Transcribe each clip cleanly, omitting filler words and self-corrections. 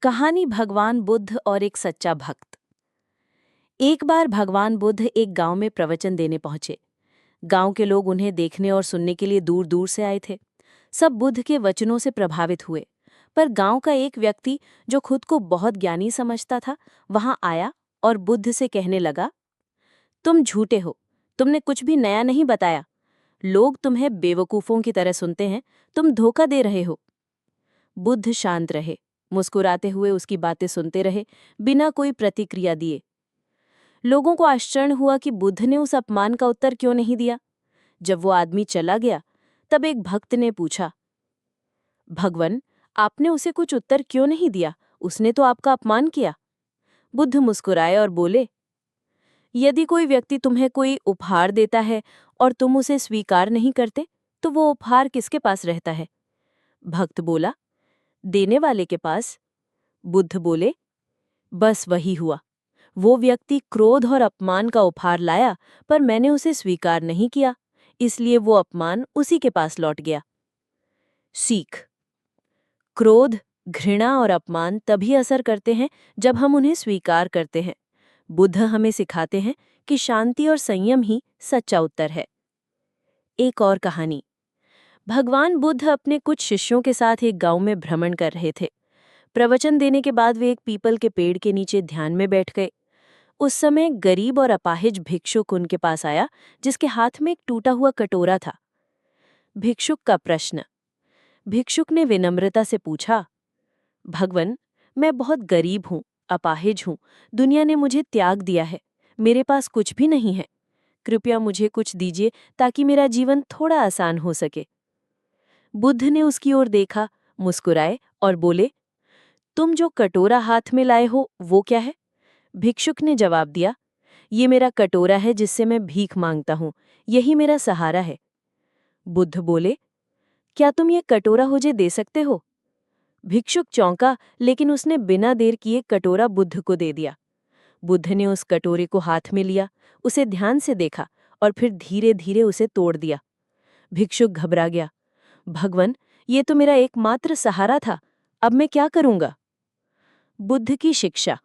कहानी भगवान बुद्ध और एक सच्चा भक्त। एक बार भगवान बुद्ध एक गांव में प्रवचन देने पहुंचे। गांव के लोग उन्हें देखने और सुनने के लिए दूर दूर से आए थे। सब बुद्ध के वचनों से प्रभावित हुए। पर गांव का एक व्यक्ति जो खुद को बहुत ज्ञानी समझता था, वहां आया और बुद्ध से कहने लगा, तुम झूठे हो, तुमने कुछ भी नया नहीं बताया। लोग तुम्हें बेवकूफों की तरह सुनते हैं, तुम धोखा दे रहे हो। बुद्ध शांत रहे, मुस्कुराते हुए उसकी बातें सुनते रहे, बिना कोई प्रतिक्रिया दिए। लोगों को आश्चर्य हुआ कि बुद्ध ने उस अपमान का उत्तर क्यों नहीं दिया। जब वो आदमी चला गया, तब एक भक्त ने पूछा, भगवान, आपने उसे कुछ उत्तर क्यों नहीं दिया? उसने तो आपका अपमान किया। बुद्ध मुस्कुराए और बोले, यदि कोई व्यक्ति तुम्हें कोई उपहार देता है और तुम उसे स्वीकार नहीं करते, तो वो उपहार किसके पास रहता है? भक्त बोला, देने वाले के पास। बुद्ध बोले, बस वही हुआ। वो व्यक्ति क्रोध और अपमान का उपहार लाया, पर मैंने उसे स्वीकार नहीं किया, इसलिए वो अपमान उसी के पास लौट गया। सीख। क्रोध, घृणा और अपमान तभी असर करते हैं जब हम उन्हें स्वीकार करते हैं। बुद्ध हमें सिखाते हैं कि शांति और संयम ही सच्चा उत्तर है। एक और कहानी। भगवान बुद्ध अपने कुछ शिष्यों के साथ एक गांव में भ्रमण कर रहे थे। प्रवचन देने के बाद वे एक पीपल के पेड़ के नीचे ध्यान में बैठ गए। उस समय गरीब और अपाहिज भिक्षुक उनके पास आया, जिसके हाथ में एक टूटा हुआ कटोरा था। भिक्षुक का प्रश्न। भिक्षुक ने विनम्रता से पूछा, भगवन, मैं बहुत गरीब हूँ, अपाहिज हूँ, दुनिया ने मुझे त्याग दिया है, मेरे पास कुछ भी नहीं है, कृपया मुझे कुछ दीजिए ताकि मेरा जीवन थोड़ा आसान हो सके। बुद्ध ने उसकी ओर देखा, मुस्कुराए और बोले, तुम जो कटोरा हाथ में लाए हो वो क्या है? भिक्षुक ने जवाब दिया, ये मेरा कटोरा है जिससे मैं भीख मांगता हूँ, यही मेरा सहारा है। बुद्ध बोले, क्या तुम ये कटोरा मुझे दे सकते हो? भिक्षुक चौंका, लेकिन उसने बिना देर किए कटोरा बुद्ध को दे दिया। बुद्ध ने उस कटोरे को हाथ में लिया, उसे ध्यान से देखा और फिर धीरे धीरे उसे तोड़ दिया। भिक्षुक घबरा गया, भगवन, ये तो मेरा एकमात्र सहारा था, अब मैं क्या करूंगा? बुद्ध की शिक्षा।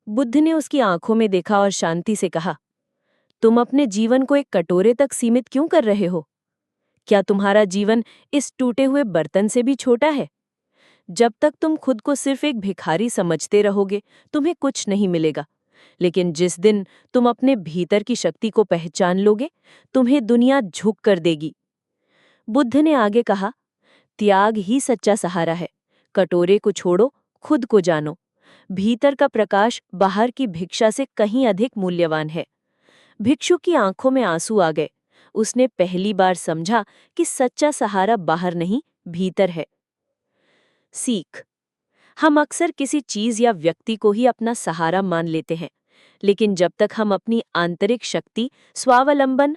बुद्ध ने उसकी आंखों में देखा और शांति से कहा, तुम अपने जीवन को एक कटोरे तक सीमित क्यों कर रहे हो? क्या तुम्हारा जीवन इस टूटे हुए बर्तन से भी छोटा है? जब तक तुम खुद को सिर्फ एक भिखारी समझते रहोगे, तुम्हें कुछ नहीं मिलेगा। लेकिन जिस दिन तुम अपने भीतर की शक्ति को पहचान लोगे, तुम्हें दुनिया झुक कर देगी। बुद्ध ने आगे कहा, त्याग ही सच्चा सहारा है। कटोरे को छोड़ो, खुद को जानो। भीतर का प्रकाश बाहर की भिक्षा से कहीं अधिक मूल्यवान है। भिक्षु की आंखों में आंसू आ गए। उसने पहली बार समझा कि सच्चा सहारा बाहर नहीं, भीतर है। सीख। हम अक्सर किसी चीज या व्यक्ति को ही अपना सहारा मान लेते हैं, लेकिन जब तक हम अपनी आंतरिक शक्ति, स्वावलंबन,